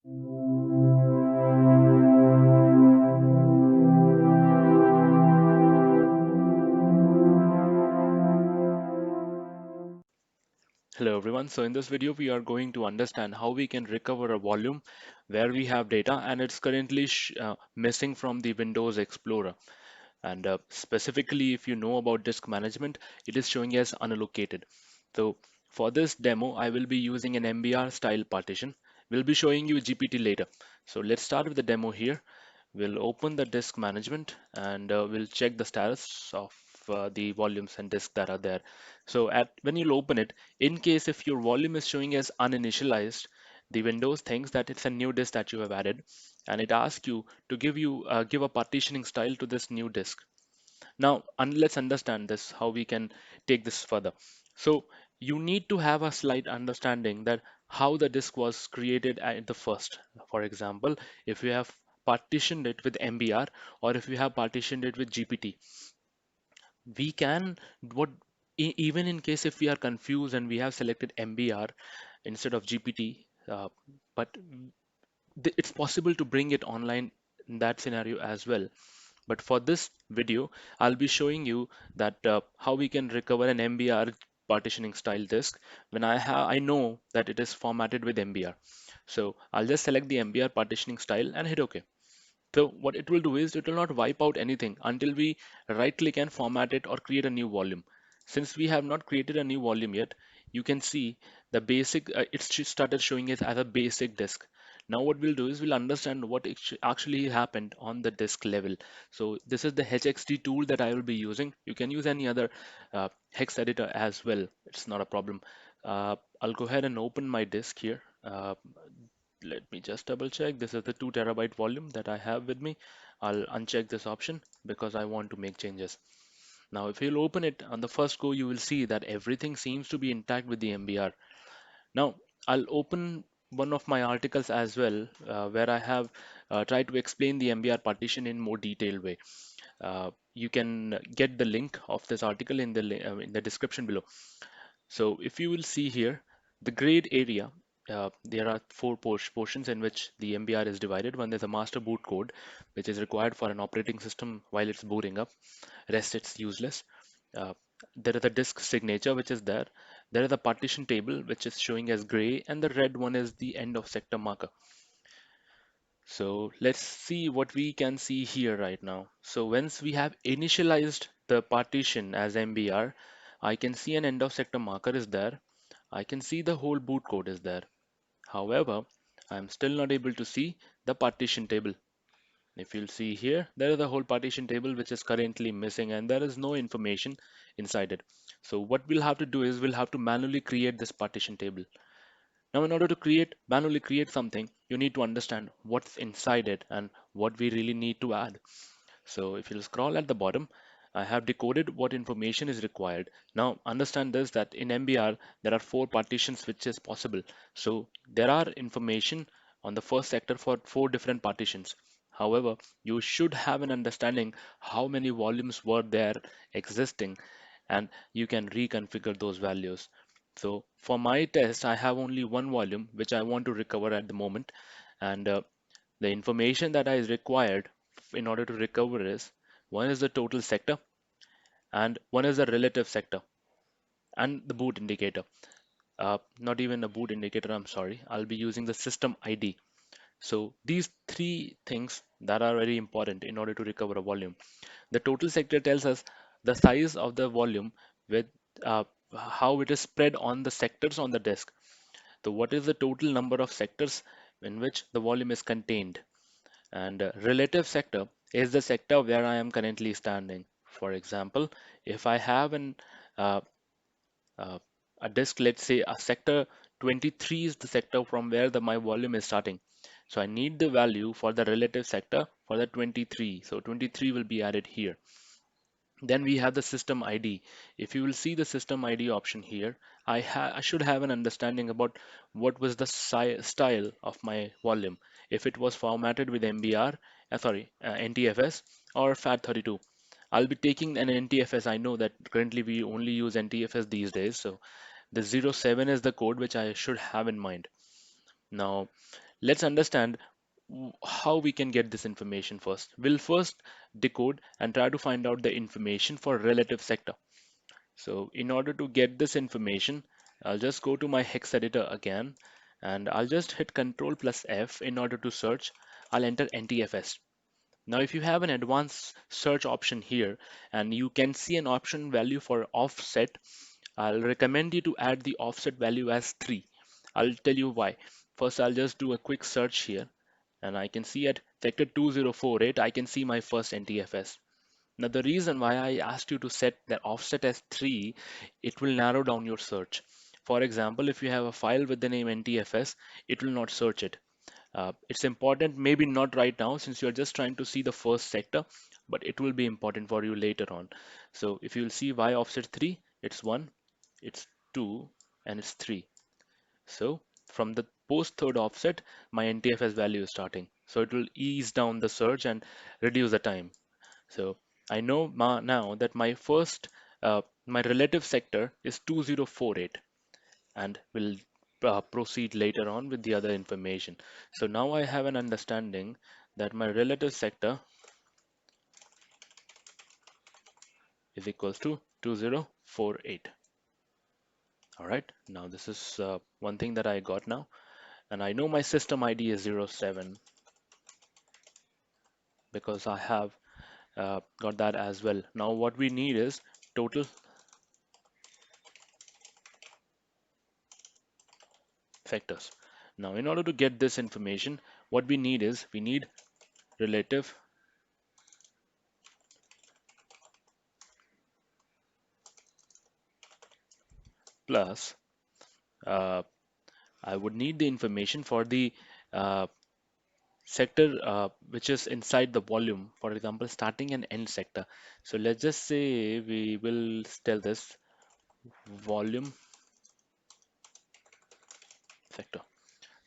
Hello everyone. So in this video, we are going to understand how we can recover a volume where we have data and it's currently missing from the Windows Explorer. And specifically, if you know about disk management, it is showing as unallocated. So for this demo, I will be using an MBR style partition. We'll be showing you GPT later. So let's start with the demo here. We'll open the disk management and we'll check the status of the volumes and disk that are there. So when you'll open it, in case if your volume is showing as uninitialized, the Windows thinks that it's a new disk that you have added, and it asks you to give a partitioning style to this new disk. Now, let's understand this, how we can take this further. So you need to have a slight understanding that how the disk was created at the first. For example, if you have partitioned it with MBR or if you have partitioned it with GPT, we can what even in case if we are confused and we have selected MBR instead of GPT, but it's possible to bring it online in that scenario as well. But for this video, I'll be showing you that how we can recover an MBR partitioning style disk when I know that it is formatted with MBR. So I'll just select the MBR partitioning style and hit OK. So what it will do is it will not wipe out anything until we right click and format it or create a new volume. Since we have not created a new volume yet, you can see the basic, started showing it as a basic disk. Now what we'll do is we'll understand what actually happened on the disk level. So this is the HXD tool that I will be using. You can use any other hex editor as well. It's not a problem. I'll go ahead and open my disk here. Let me just double check. This is the 2 terabyte volume that I have with me. I'll uncheck this option because I want to make changes. Now, if you'll open it on the first go, you will see that everything seems to be intact with the MBR. Now, I'll open one of my articles as well, where I have tried to explain the MBR partition in more detailed way. You can get the link of this article in the description below. So if you will see here, the grayed area, there are four portions in which the MBR is divided. One is a master boot code, which is required for an operating system while it's booting up. Rest it's useless. Uh, there is a disk signature, which is there. There is a partition table, which is showing as gray, and the red one is the end of sector marker. So let's see what we can see here right now. So once we have initialized the partition as MBR, I can see an end of sector marker is there. I can see the whole boot code is there. However, I'm still not able to see the partition table. If you'll see here, there is a whole partition table which is currently missing and there is no information inside it. So what we'll have to do is we'll have to manually create this partition table. Now, in order to manually create something, you need to understand what's inside it and what we really need to add. So if you'll scroll at the bottom, I have decoded what information is required. Now understand this, that in MBR there are four partitions which is possible. So there are information on the first sector for four different partitions. However, you should have an understanding how many volumes were there existing, and you can reconfigure those values. So for my test, I have only one volume which I want to recover at the moment, and the information that is required in order to recover is one is the total sector and one is the relative sector and the boot indicator. Not even a boot indicator, I'm sorry. I'll be using the system ID. So these three things that are very important in order to recover a volume. The total sector tells us the size of the volume with uh, how it is spread on the sectors on the disk. So what is the total number of sectors in which the volume is contained? And relative sector is the sector where I am currently standing. For example, if I have uh, uh, a disk, let's say a sector 23 is the sector from where my volume is starting. So I need the value for the relative sector for the 23. So 23 will be added here. Then we have the system ID. If you will see the system ID option here, I should have an understanding about what was the style of my volume. If it was formatted with MBR, NTFS or FAT32. I'll be taking an NTFS. I know that currently we only use NTFS these days. So the 07 is the code which I should have in mind. Now, let's understand how we can get this information first. We'll first decode and try to find out the information for relative sector. So in order to get this information, I'll just go to my hex editor again, and I'll just hit Control plus F in order to search. I'll enter NTFS. Now, if you have an advanced search option here and you can see an option value for offset, I'll recommend you to add the offset value as 3. I'll tell you why. First, I'll just do a quick search here and I can see at sector 2048, I can see my first NTFS. Now, the reason why I asked you to set the offset as 3, it will narrow down your search. For example, if you have a file with the name NTFS, it will not search it. It's important, maybe not right now since you're just trying to see the first sector, but it will be important for you later on. So if you'll see Y offset 3, it's 1, it's 2, and it's 3. So from the post third offset, my NTFS value is starting. So it will ease down the search and reduce the time. So I know now that my relative sector is 2048 and will proceed later on with the other information. So now I have an understanding that my relative sector is equals to 2048. All right, now this is one thing that I got now, and I know my system ID is 07 because I have got that as well. Now what we need is total sectors. Now in order to get this information, what we need is we need relative plus uh, I would need the information for the uh, sector which is inside the volume, for example, starting and end sector. So let's just say we will tell this volume sector.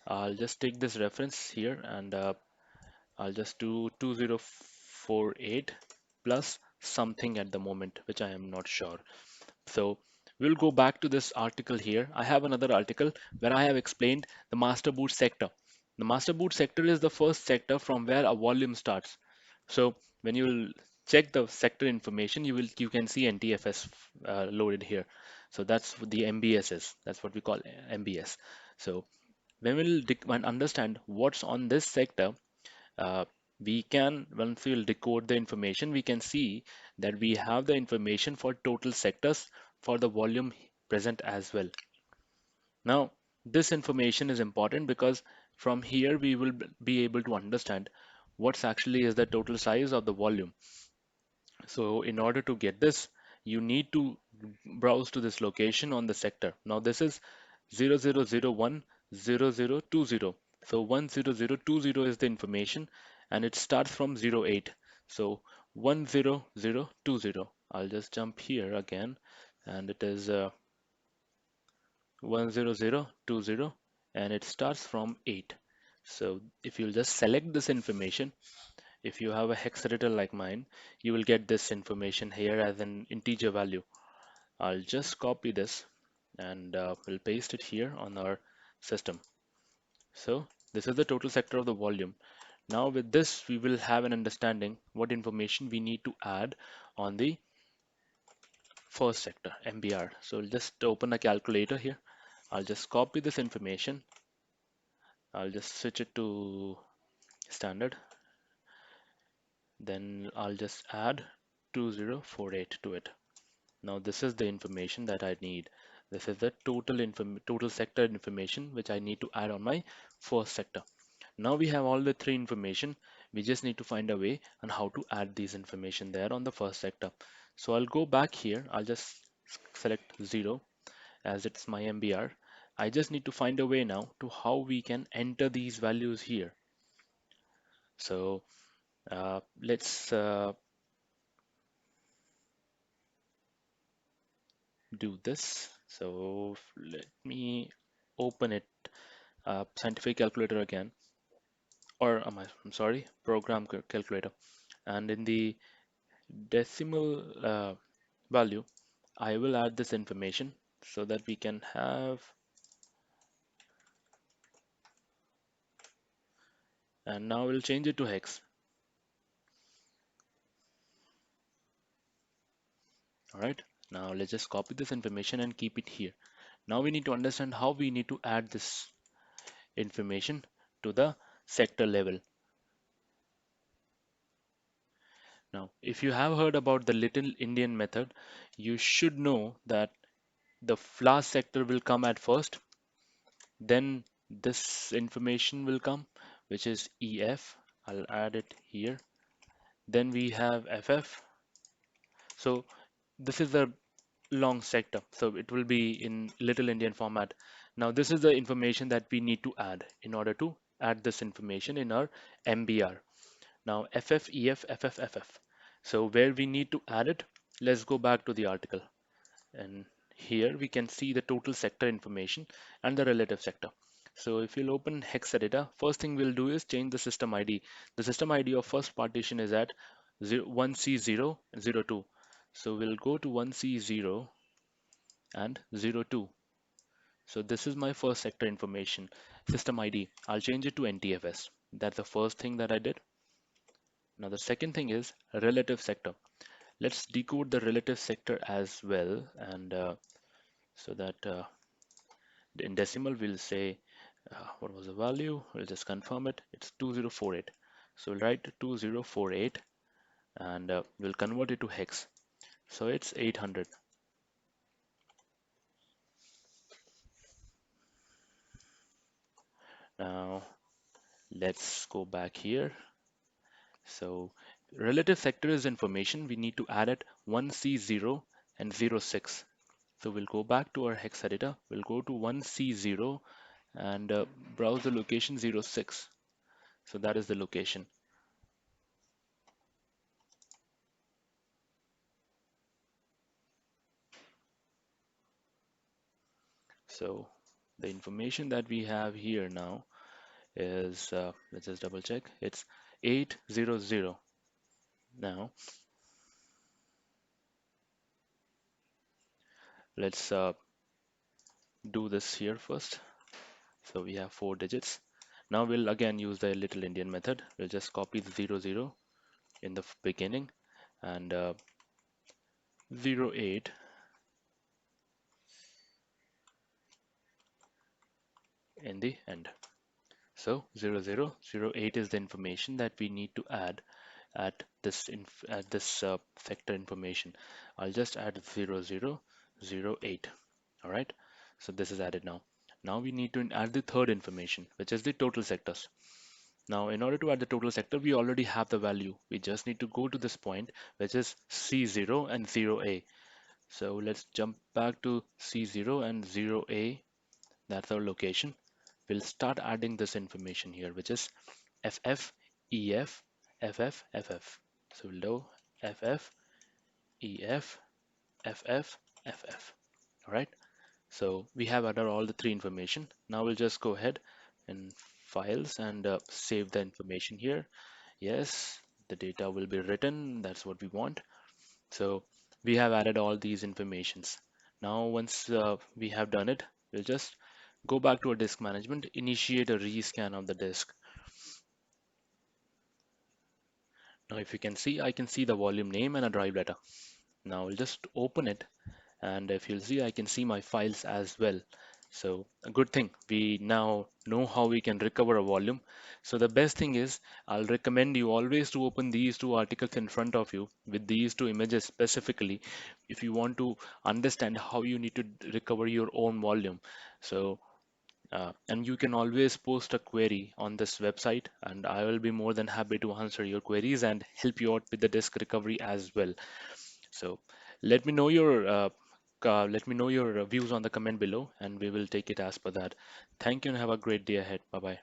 I'll just take this reference here and I'll just do 2048 plus something at the moment, which I am not sure. So we'll go back to this article here. I have another article where I have explained the master boot sector. The master boot sector is the first sector from where a volume starts. So when you check the sector information, you can see NTFS loaded here. So that's what the MBS is. That's what we call MBS. So when when understand what's on this sector, uh, we can, once we'll decode the information, we can see that we have the information for total sectors for the volume present as well. Now, this information is important because from here we will be able to understand what's actually is the total size of the volume. So in order to get this, you need to browse to this location on the sector. Now this is 00010020. So 10020 is the information and it starts from 08. So 10020. I'll just jump here again and it is 10020 and it starts from 8. So if you'll just select this information, if you have a hex editor like mine, you will get this information here as an integer value. I'll just copy this and we'll paste it here on our system. So this is the total sector of the volume. Now with this, we will have an understanding what information we need to add on the first sector, MBR. So we'll just open a calculator here. I'll just copy this information. I'll just switch it to standard. Then I'll just add 2048 to it. Now this is the information that I need. This is the total sector information which I need to add on my first sector. Now we have all the three information. We just need to find a way on how to add these information there on the first sector. So I'll go back here. I'll just select 0 as it's my MBR. I just need to find a way now to how we can enter these values here. So let's do this. So let me open it, scientific calculator again, or I'm sorry, program calculator. And in the decimal value, I will add this information so that we can have and now we'll change it to hex. All right, now let's just copy this information and keep it here. Now we need to understand how we need to add this information to the sector level. Now, if you have heard about the Little Indian method, you should know that the last sector will come at first, then this information will come, which is EF. I'll add it here. Then we have FF. So this is the long sector, so it will be in Little Indian format. Now this is the information that we need to add in order to add this information in our MBR. Now FF, EF, FF, FF. So where we need to add it, let's go back to the article. And here we can see the total sector information and the relative sector. So if you'll open Hexadata, first thing we'll do is change the system ID. The system ID of first partition is at 1C0 and 02. So we'll go to 1C0 and 02. So this is my first sector information, system ID. I'll change it to NTFS. That's the first thing that I did. Now the second thing is relative sector. Let's decode the relative sector as well, and so that in decimal we'll say what was the value. We'll just confirm it. It's 2048. So we'll write 2048 and we'll convert it to hex. So it's 800. Now let's go back here. So relative sector is information. We need to add it 1C0 and 06. So we'll go back to our hex editor. We'll go to 1C0 and browse the location 06. So that is the location. So the information that we have here now is, let's just double check, it's 800. Now let's do this here first. So we have 4 digits. Now we'll again use the Little Indian method. We'll just copy the 00 in the beginning and 08 in the end. So 0008 is the information that we need to add at this sector information. I'll just add 0008. All right. So this is added now. Now we need to add the third information, which is the total sectors. Now, in order to add the total sector, we already have the value. We just need to go to this point, which is C0 and 0A. So let's jump back to C0 and 0A. That's our location. We'll start adding this information here, which is FF, EF, FF, FF. So we'll do FF, EF, FF, FF. All right. So we have added all the three information. Now we'll just go ahead and files and save the information here. Yes, the data will be written. That's what we want. So we have added all these informations. Now once we have done it, we'll just go back to our disk management, initiate a rescan of the disk. Now if you can see, I can see the volume name and a drive data. Now I'll just open it, and if you'll see, I can see my files as well. So a good thing, we now know how we can recover a volume. So the best thing is, I'll recommend you always to open these two articles in front of you with these two images specifically if you want to understand how you need to recover your own volume. So and you can always post a query on this website, and I will be more than happy to answer your queries and help you out with the disk recovery as well. So let me know your views on the comment below, and we will take it as per that. Thank you and have a great day ahead. Bye bye.